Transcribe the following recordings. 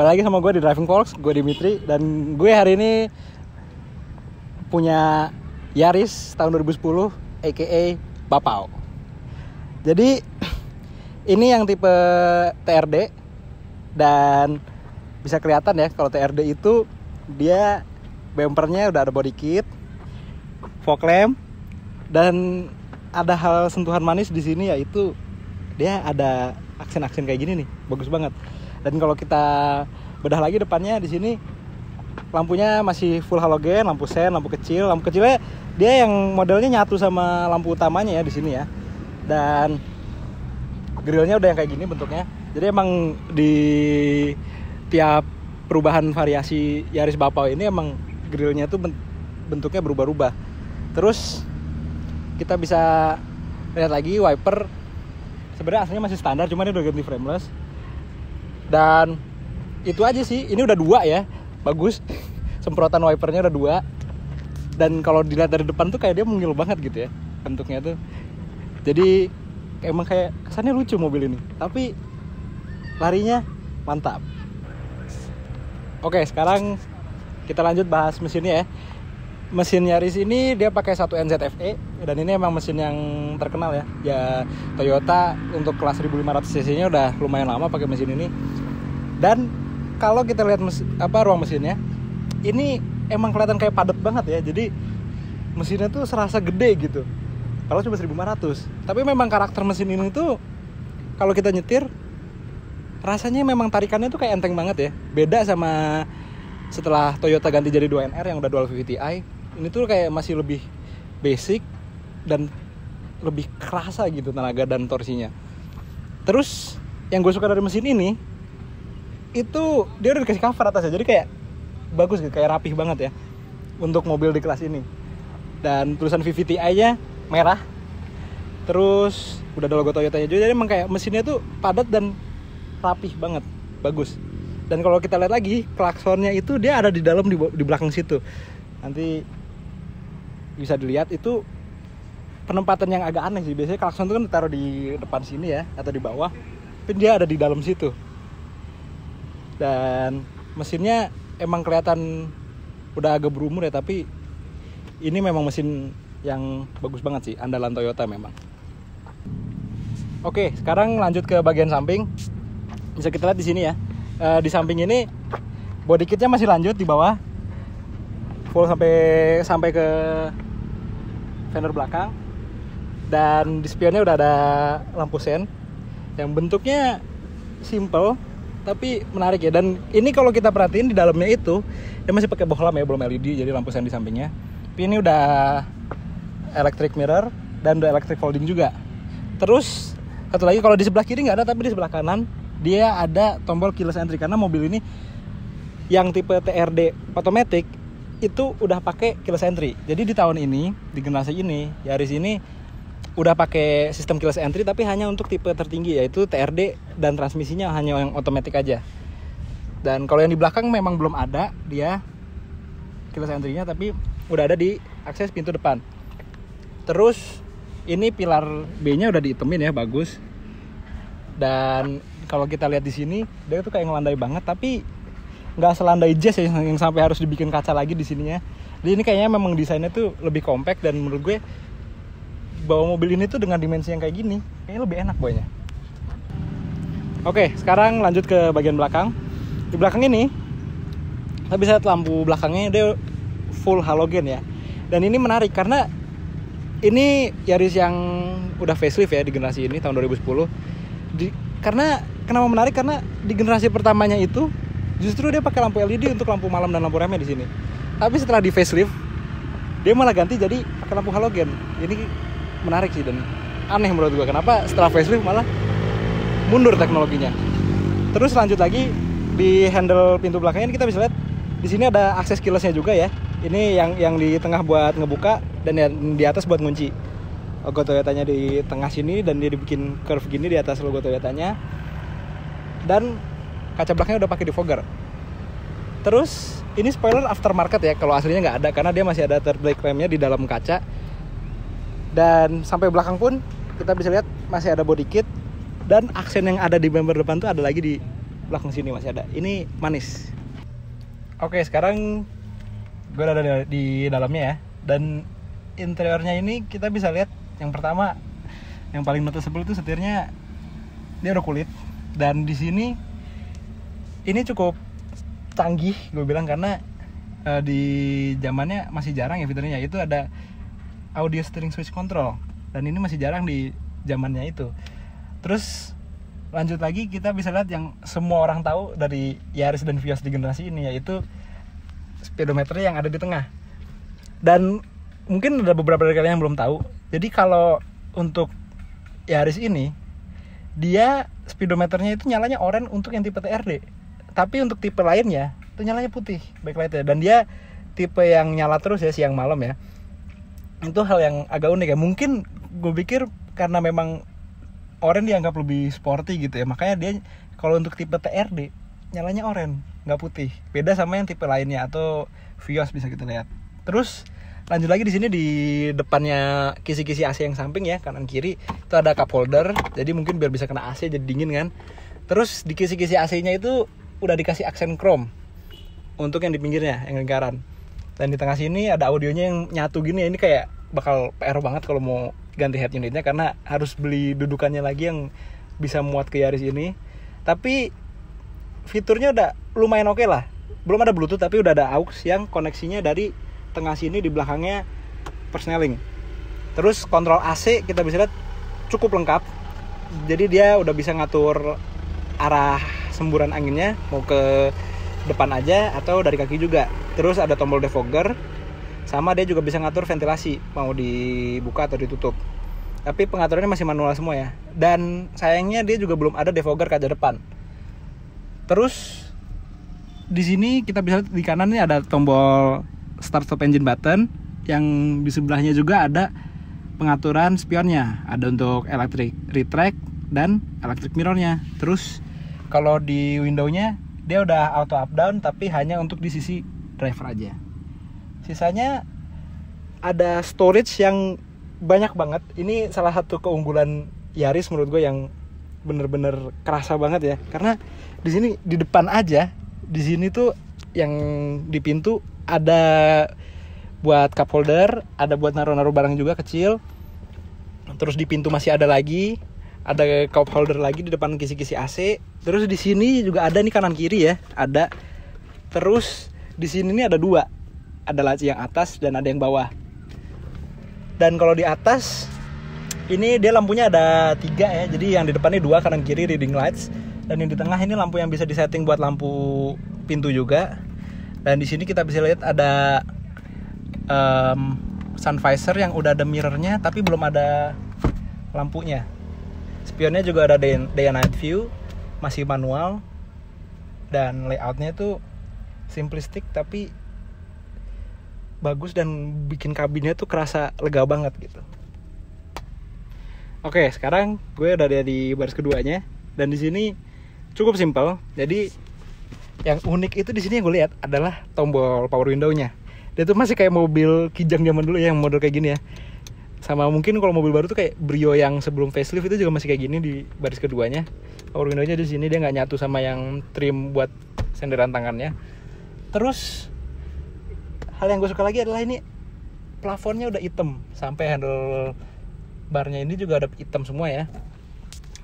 Kembali lagi sama gue di Driving Folks, gue Dimitri. Dan gue hari ini punya Yaris tahun 2010 aka Bapau. Jadi ini yang tipe TRD. Dan bisa kelihatan ya kalau TRD itu dia bumpernya udah ada body kit, fog lamp, dan ada hal sentuhan manis di sini, yaitu dia ada aksen-aksen kayak gini nih, bagus banget. Dan kalau kita bedah lagi depannya di sini lampunya masih full halogen, lampu sen, lampu kecilnya dia yang modelnya nyatu sama lampu utamanya ya di sini ya. Dan grillnya udah yang kayak gini bentuknya. Jadi emang di tiap perubahan variasi Yaris Bapau ini emang grillnya tuh bentuknya berubah-ubah. Terus kita bisa lihat lagi wiper, sebenarnya aslinya masih standar, cuma dia udah ganti frameless. Dan itu aja sih, ini udah 2 ya, bagus. Semprotan wipernya udah 2. Dan kalau dilihat dari depan tuh kayak dia mungil banget gitu ya bentuknya tuh. Jadi emang kayak kesannya lucu mobil ini, tapi larinya mantap. Oke, sekarang kita lanjut bahas mesinnya ya. Mesin Yaris ini dia pakai 1 NZFE, dan ini emang mesin yang terkenal ya. Ya Toyota untuk kelas 1500 cc nya udah lumayan lama pakai mesin ini. Dan kalau kita lihat ruang mesinnya, ini emang kelihatan kayak padat banget ya. Jadi mesinnya tuh serasa gede gitu. Kalau cuma 1500. Tapi memang karakter mesin ini tuh kalau kita nyetir rasanya memang tarikannya tuh kayak enteng banget ya. Beda sama setelah Toyota ganti jadi 2NR yang udah dual VVT-i. Ini tuh kayak masih lebih basic dan lebih kerasa gitu tenaga dan torsinya. Terus yang gue suka dari mesin ini itu dia udah dikasih cover atasnya, jadi kayak bagus gitu, kayak rapih banget ya untuk mobil di kelas ini. Dan tulisan VVT-i-nya merah. Terus udah ada logo Toyotanya juga, jadi emang kayak mesinnya tuh padat dan rapih banget, bagus. Dan kalau kita lihat lagi klaksonnya itu dia ada di dalam di belakang situ. Nanti bisa dilihat itu penempatan yang agak aneh sih. Biasanya klakson itu kan ditaruh di depan sini ya, atau di bawah. Tapi dia ada di dalam situ. Dan mesinnya emang kelihatan udah agak berumur ya, tapi ini memang mesin yang bagus banget sih, andalan Toyota memang. Oke, sekarang lanjut ke bagian samping. Bisa kita lihat di sini ya. Di samping ini body kitnya masih lanjut di bawah, full sampai ke fender belakang. Dan di spionnya udah ada lampu sen yang bentuknya simple tapi menarik ya. Dan ini kalau kita perhatiin di dalamnya itu dia masih pakai bohlam ya, belum LED, jadi lampu sen di sampingnya. Tapi ini udah electric mirror dan udah electric folding juga. Terus satu lagi, kalau di sebelah kiri nggak ada, tapi di sebelah kanan dia ada tombol keyless entry, karena mobil ini yang tipe TRD automatic itu udah pakai keyless entry. Jadi di tahun ini, di generasi ini, Yaris ini udah pakai sistem keyless entry, tapi hanya untuk tipe tertinggi, yaitu TRD, dan transmisinya hanya yang otomatis aja. Dan kalau yang di belakang memang belum ada dia keyless entry-nya, tapi udah ada di akses pintu depan. Terus ini pilar B-nya udah diitemin ya, bagus. Dan kalau kita lihat di sini dia tuh kayak ngelandai banget, tapi nggak selandai Jazz ya, yang sampai harus dibikin kaca lagi di sininya. Jadi ini kayaknya memang desainnya tuh lebih compact, dan menurut gue bawa mobil ini tuh dengan dimensi yang kayak gini kayaknya lebih enak bawanya. Oke, sekarang lanjut ke bagian belakang. Di belakang ini kita bisa lihat lampu belakangnya dia full halogen ya. Dan ini menarik karena ini Yaris yang udah facelift ya di generasi ini tahun 2010. Karena kenapa menarik? Karena di generasi pertamanya itu justru dia pakai lampu LED untuk lampu malam dan lampu remnya di sini. Tapi setelah di facelift dia malah ganti jadi pakai lampu halogen. Ini menarik sih dan aneh menurut gue. Kenapa setelah facelift malah mundur teknologinya? Terus lanjut lagi di handle pintu belakangnya ini kita bisa lihat di sini ada akses keyless-nya juga ya. Ini yang di tengah buat ngebuka dan yang di atas buat ngunci. Logo Toyotanya di tengah sini, dan dia dibikin curve gini di atas logo Toyotanya. Dan kaca belakangnya udah pakai defogger. Terus ini spoiler aftermarket ya, kalau aslinya nggak ada karena dia masih ada third brake remnya di dalam kaca. Dan sampai belakang pun kita bisa lihat masih ada body kit, dan aksen yang ada di bumper depan tuh ada lagi di belakang sini masih ada. Ini manis. Oke, sekarang gue ada di dalamnya ya. Dan interiornya ini kita bisa lihat, yang pertama yang paling noticeable itu setirnya dia udah kulit. Dan di sini ini cukup canggih gue bilang, karena di zamannya masih jarang ya fiturnya, yaitu ada audio steering switch control, dan ini masih jarang di zamannya itu. Terus lanjut lagi kita bisa lihat yang semua orang tahu dari Yaris dan Vios di generasi ini, yaitu speedometer yang ada di tengah. Dan mungkin ada beberapa dari kalian yang belum tahu. Jadi kalau untuk Yaris ini, dia speedometernya itu nyalanya oranye untuk yang tipe TRD. Tapi untuk tipe lainnya itu nyalanya putih backlightnya. Dan dia tipe yang nyala terus ya, siang malam ya. Itu hal yang agak unik ya. Mungkin gue pikir karena memang oranye dianggap lebih sporty gitu ya, makanya dia kalau untuk tipe TRD nyalanya oranye, nggak putih. Beda sama yang tipe lainnya atau Vios bisa kita lihat. Terus lanjut lagi di sini, di depannya kisi-kisi AC yang samping ya, kanan kiri itu ada cup holder. Jadi mungkin biar bisa kena AC jadi dingin kan. Terus di kisi-kisi AC-nya itu udah dikasih aksen chrome untuk yang di pinggirnya, yang lingkaran. Dan di tengah sini ada audionya yang nyatu gini ya. Ini kayak bakal PR banget kalau mau ganti head unitnya, karena harus beli dudukannya lagi yang bisa muat ke Yaris ini. Tapi fiturnya udah lumayan oke lah. Belum ada Bluetooth, tapi udah ada aux yang koneksinya dari tengah sini, di belakangnya persneling. Terus kontrol AC kita bisa lihat cukup lengkap. Jadi dia udah bisa ngatur arah semburan anginnya, mau ke depan aja atau dari kaki juga. Terus ada tombol defogger, sama dia juga bisa ngatur ventilasi, mau dibuka atau ditutup. Tapi pengaturannya masih manual semua ya. Dan sayangnya dia juga belum ada defogger kaca depan. Terus di sini kita bisa lihat di kanan ini ada tombol start stop engine button, yang di sebelahnya juga ada pengaturan spionnya. Ada untuk electric retract dan electric mirrornya. Terus kalau di windownya dia udah auto up down, tapi hanya untuk di sisi driver aja. Sisanya ada storage yang banyak banget. Ini salah satu keunggulan Yaris menurut gue yang bener-bener kerasa banget ya. Karena di sini di depan aja, di sini tuh yang di pintu ada buat cup holder, ada buat naruh-naruh barang juga kecil. Terus di pintu masih ada lagi, ada cup holder lagi di depan kisi-kisi AC. Terus di sini juga ada nih kanan kiri ya, ada. Terus di sini nih ada dua, ada laci yang atas dan ada yang bawah. Dan kalau di atas ini dia lampunya ada 3 ya, jadi yang di depannya 2, kanan kiri reading lights, dan yang di tengah ini lampu yang bisa disetting buat lampu pintu juga. Dan di sini kita bisa lihat ada sun visor yang udah ada mirrornya, tapi belum ada lampunya. Spionnya juga ada day and night view, masih manual, dan layoutnya tuh simplistic tapi bagus dan bikin kabinnya tuh kerasa lega banget gitu. Oke, sekarang gue udah ada di baris keduanya, dan di sini cukup simpel. Jadi yang unik itu di sini yang gue lihat adalah tombol power window-nya. Dia tuh masih kayak mobil Kijang zaman dulu ya, yang model kayak gini ya. Sama mungkin kalau mobil baru tuh kayak Brio yang sebelum facelift itu juga masih kayak gini di baris keduanya. Power window-nya di sini dia nggak nyatu sama yang trim buat senderan tangannya. Terus hal yang gue suka lagi adalah ini plafonnya udah hitam, sampai handle barnya ini juga ada hitam semua ya.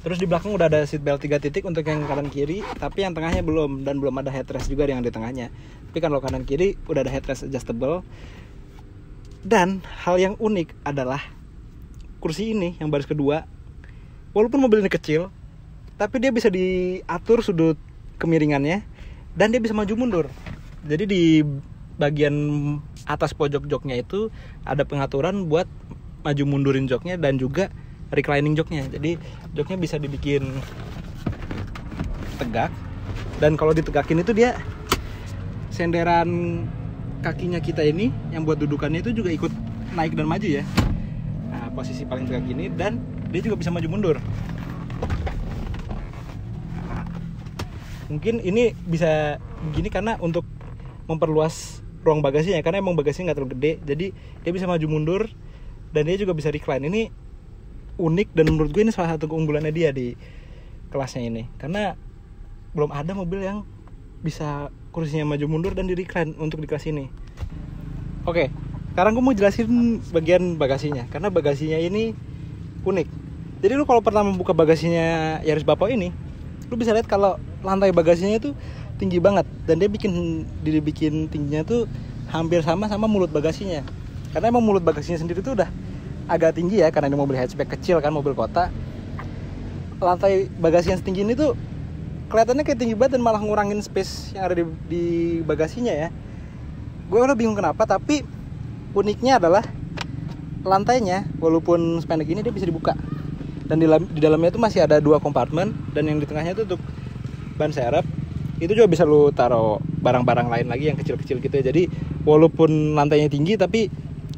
Terus di belakang udah ada seat belt 3 titik untuk yang kanan kiri, tapi yang tengahnya belum, dan belum ada headrest juga yang di tengahnya. Tapi kalau kanan kiri udah ada headrest adjustable. Dan hal yang unik adalah kursi ini yang baris kedua, walaupun mobil ini kecil, tapi dia bisa diatur sudut kemiringannya, dan dia bisa maju mundur. Jadi di bagian atas pojok joknya itu ada pengaturan buat maju mundurin joknya dan juga reclining joknya. Jadi joknya bisa dibikin tegak, dan kalau ditegakin itu dia senderan kakinya kita ini yang buat dudukannya itu juga ikut naik dan maju ya. Nah, posisi paling tegak gini, dan dia juga bisa maju mundur. Mungkin ini bisa begini karena untuk memperluas ruang bagasinya, karena emang bagasinya nggak terlalu gede, jadi dia bisa maju mundur dan dia juga bisa recline. Ini unik, dan menurut gue ini salah satu keunggulannya dia di kelasnya ini, karena belum ada mobil yang bisa kursinya maju mundur dan di recline untuk di kelas ini. Oke, sekarang gue mau jelasin bagian bagasinya, karena bagasinya ini unik. Jadi lu kalau pertama buka bagasinya Yaris Bapau ini, lu bisa lihat kalau lantai bagasinya itu tinggi banget, dan dia dibikin tingginya tuh hampir sama mulut bagasinya. Karena emang mulut bagasinya sendiri tuh udah agak tinggi ya, karena ini mobil hatchback kecil kan, mobil kota. Lantai bagasi yang setinggi ini tuh kelihatannya kayak tinggi banget dan malah ngurangin space yang ada di bagasinya ya. Gue udah bingung kenapa, tapi uniknya adalah lantainya walaupun sependek ini dia bisa dibuka. Dan di dalamnya itu masih ada 2 kompartemen, dan yang di tengahnya itu untuk ban serep. Itu juga bisa lu taruh barang-barang lain lagi yang kecil-kecil gitu ya. Jadi walaupun lantainya tinggi tapi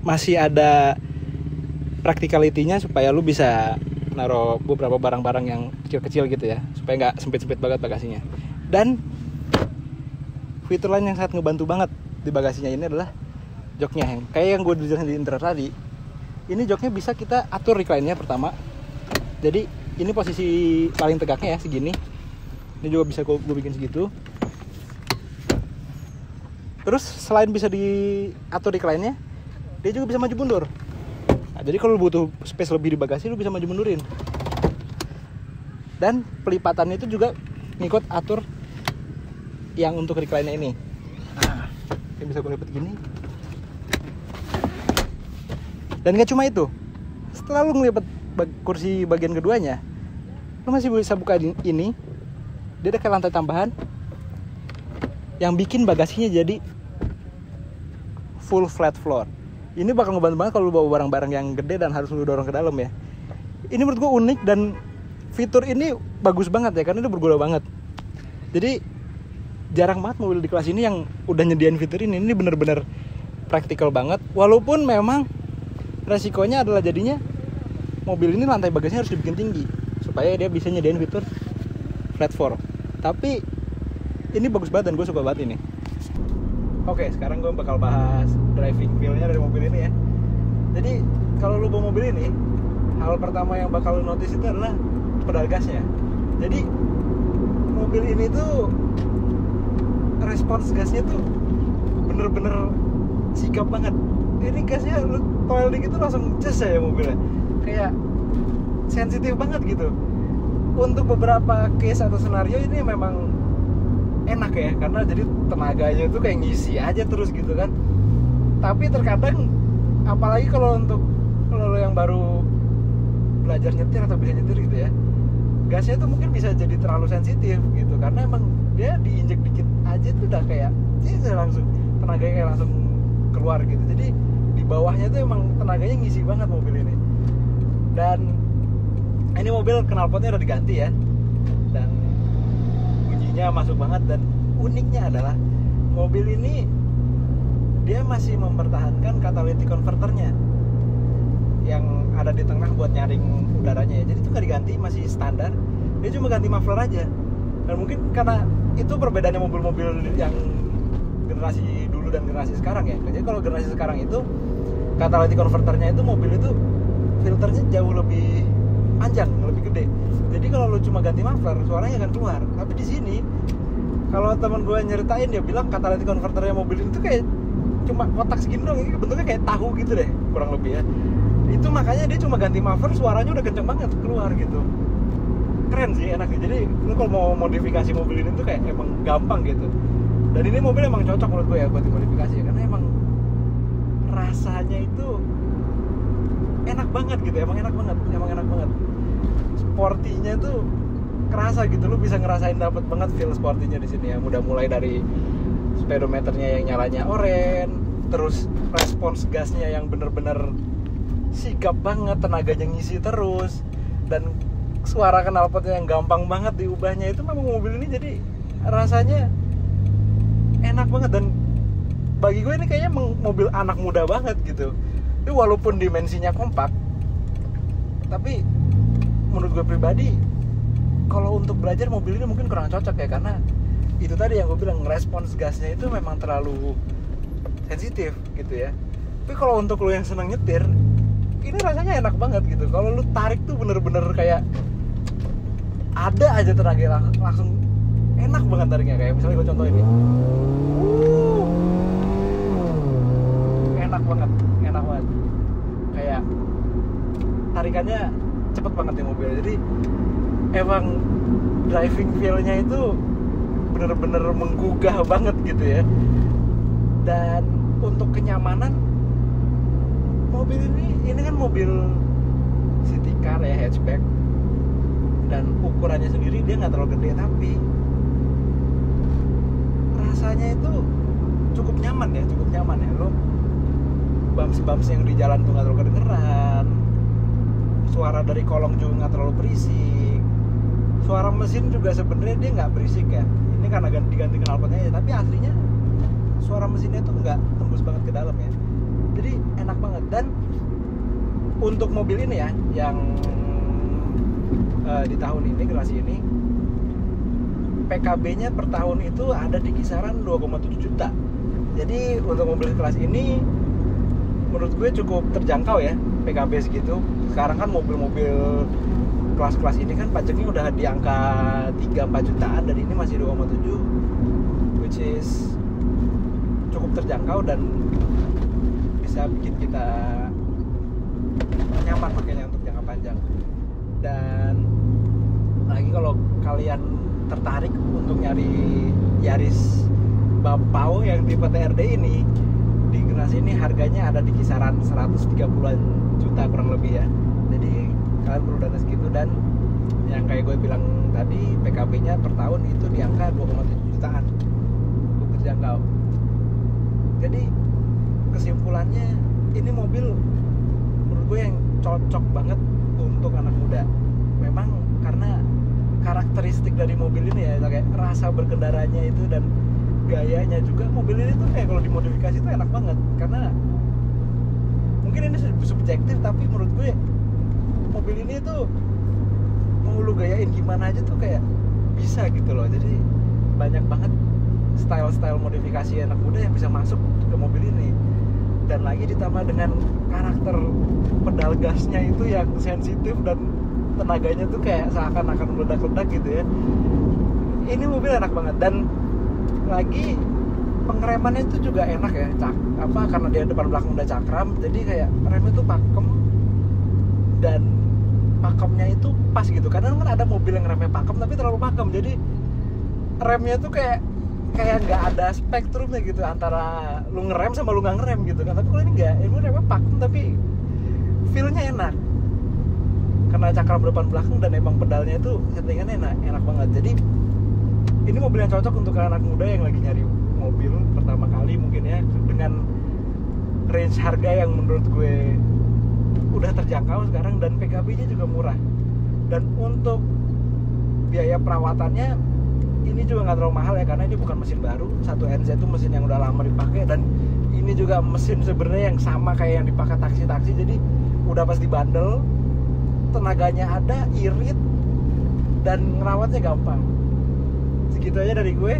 masih ada practicality-nya supaya lu bisa naruh beberapa barang-barang yang kecil-kecil gitu ya, supaya nggak sempit-sempit banget bagasinya. Dan fitur lain yang sangat ngebantu banget di bagasinya ini adalah joknya, yang kayak yang gue jelasin di intro tadi. Ini joknya bisa kita atur recline-nya pertama. Jadi ini posisi paling tegaknya ya, segini. Ini juga bisa gue bikin segitu. Terus selain bisa diatur recline-nya, dia juga bisa maju mundur. Nah, jadi kalau lu butuh space lebih di bagasi, lu bisa maju mundurin. Dan pelipatannya itu juga ngikut atur yang untuk recline-nya ini. Nah, ini bisa gue lipat gini. Dan gak cuma itu, setelah lu ngelipat kursi bagian keduanya, lu masih bisa buka ini. Dia ada kayak lantai tambahan yang bikin bagasinya jadi full flat floor. Ini bakal ngebantu banget kalau lu bawa barang-barang yang gede dan harus lu dorong ke dalam ya. Ini menurut gue unik, dan fitur ini bagus banget ya, karena ini berguna banget. Jadi jarang banget mobil di kelas ini yang udah nyediain fitur ini. Ini bener-bener praktikal banget. Walaupun memang resikonya adalah jadinya mobil ini lantai bagasinya harus dibikin tinggi supaya dia bisa nyediain fitur flat floor. Tapi ini bagus banget dan gue suka banget ini. Oke, sekarang gue bakal bahas driving feel-nya dari mobil ini ya. Jadi kalau lu bawa mobil ini, hal pertama yang bakal lu notice itu adalah pedal gasnya. Jadi mobil ini tuh respons gasnya tuh bener-bener sigap banget. Ini gasnya lu toel dikit tuh langsung ces ya mobilnya. Kayak sensitif banget gitu. Untuk beberapa case atau scenario ini memang enak ya, karena jadi tenaganya tuh kayak ngisi aja terus gitu kan. Tapi terkadang apalagi kalau lo yang baru belajar nyetir atau bisa nyetir gitu ya, gasnya tuh mungkin bisa jadi terlalu sensitif gitu, karena emang dia diinjek dikit aja tuh udah kayak langsung tenaganya kayak langsung keluar gitu. Jadi di bawahnya tuh emang tenaganya ngisi banget mobil ini. Dan ini mobil knalpotnya udah diganti ya, dan bunyinya masuk banget. Dan uniknya adalah mobil ini dia masih mempertahankan catalytic converternya yang ada di tengah buat nyaring udaranya ya. Jadi itu gak diganti, masih standar. Dia cuma ganti muffler aja. Dan mungkin karena itu perbedaannya mobil-mobil yang generasi dulu dan generasi sekarang ya. Jadi kalau generasi sekarang itu catalytic converternya itu mobil itu filternya jauh lebih panjang, lebih gede. Jadi kalau lu cuma ganti muffler, suaranya akan keluar. Tapi di sini, kalau teman gue nyeritain, dia bilang catalytic converternya mobil itu kayak cuma kotak segini dong, ini bentuknya kayak tahu gitu deh, kurang lebih ya. Itu makanya dia cuma ganti muffler, suaranya udah kenceng banget keluar gitu. Keren sih, enak sih. Jadi lu kalau mau modifikasi mobil ini tuh kayak emang gampang gitu. Dan ini mobil emang cocok menurut gue ya buat dimodifikasi ya, karena emang rasanya itu enak banget gitu, emang enak banget. Sportinya tuh kerasa gitu, lu bisa ngerasain dapet banget feel sportinya di sini ya. Udah mulai dari speedometernya yang nyalanya oren, terus respons gasnya yang bener-bener sigap banget, tenaganya ngisi terus, dan suara knalpotnya yang gampang banget diubahnya. Itu memang mobil ini jadi rasanya enak banget. Dan bagi gue ini kayaknya mobil anak muda banget gitu. Ini walaupun dimensinya kompak, tapi menurut gue pribadi kalau untuk belajar mobil ini mungkin kurang cocok ya, karena itu tadi yang gue bilang, respons gasnya itu memang terlalu sensitif gitu ya. Tapi kalau untuk lo yang seneng nyetir, ini rasanya enak banget gitu. Kalau lo tarik tuh bener-bener kayak ada aja tenaga langsung enak banget tariknya. Kayak misalnya gue contohin nih, enak banget kayak tarikannya cepet banget nih mobil. Jadi emang driving feel-nya itu bener-bener menggugah banget gitu ya. Dan untuk kenyamanan, mobil ini kan mobil city car ya, hatchback, dan ukurannya sendiri dia nggak terlalu gede, tapi rasanya itu cukup nyaman ya. Lo bumps yang di jalan tuh nggak terlalu kedengeran, suara dari kolong juga nggak terlalu berisik, suara mesin juga sebenarnya dia nggak berisik ya. Ini karena diganti knalpotnya aja, tapi aslinya suara mesinnya tuh nggak tembus banget ke dalam ya. Jadi enak banget. Dan untuk mobil ini ya, yang di tahun ini, generasi ini, PKB-nya per tahun itu ada di kisaran 2,7 juta. Jadi untuk mobil kelas ini menurut gue cukup terjangkau ya, PKB segitu. Sekarang kan mobil-mobil kelas-kelas ini kan pajaknya udah di angka 3-4 jutaan, dan ini masih 2,7, which is cukup terjangkau dan bisa bikin kita nyaman makanya untuk jangka panjang. Dan lagi kalau kalian tertarik untuk nyari Yaris Bapau yang tipe TRD ini, di generasi ini harganya ada di kisaran 130-an juta kurang lebih ya. Jadi kalian perlu dana segitu, dan yang kayak gue bilang tadi, PKB-nya per tahun itu di angka 2,7 jutaan, cukup terjangkau. Jadi kesimpulannya, ini mobil menurut gue yang cocok banget untuk anak muda. Memang karena karakteristik dari mobil ini ya, kayak rasa berkendaranya itu dan gayanya juga, mobil ini tuh kayak kalau dimodifikasi tuh enak banget. Karena mungkin ini subjektif, tapi menurut gue mobil ini tuh mau lu gayain gimana aja tuh kayak bisa gitu loh. Jadi banyak banget style-style modifikasi anak muda yang bisa masuk ke mobil ini. Dan lagi ditambah dengan karakter pedal gasnya itu yang sensitif dan tenaganya tuh kayak seakan-akan meledak-ledak gitu ya. Ini mobil enak banget. Dan lagi pengeremannya itu juga enak ya, karena dia depan belakang udah cakram, jadi kayak remnya tuh pakem, dan pakemnya itu pas gitu. Kadang kan ada mobil yang remnya pakem tapi terlalu pakem, jadi remnya tuh kayak nggak ada spektrumnya gitu antara lu ngerem sama lu nggak ngerem gitu kan. Tapi kalau ini nggak, ini remnya pakem tapi feelnya enak karena cakram depan belakang, dan emang pedalnya itu settingannya enak banget. Jadi ini mobil yang cocok untuk anak muda yang lagi nyari mobil pertama kali mungkin ya, dengan range harga yang menurut gue udah terjangkau sekarang, dan PKB-nya juga murah. Dan untuk biaya perawatannya ini juga nggak terlalu mahal ya, karena ini bukan mesin baru. 1NZ itu mesin yang udah lama dipakai, dan ini juga mesin sebenarnya yang sama kayak yang dipakai taksi-taksi. Jadi udah pas dibandel, tenaganya ada, irit, dan ngerawatnya gampang. Segitu aja dari gue.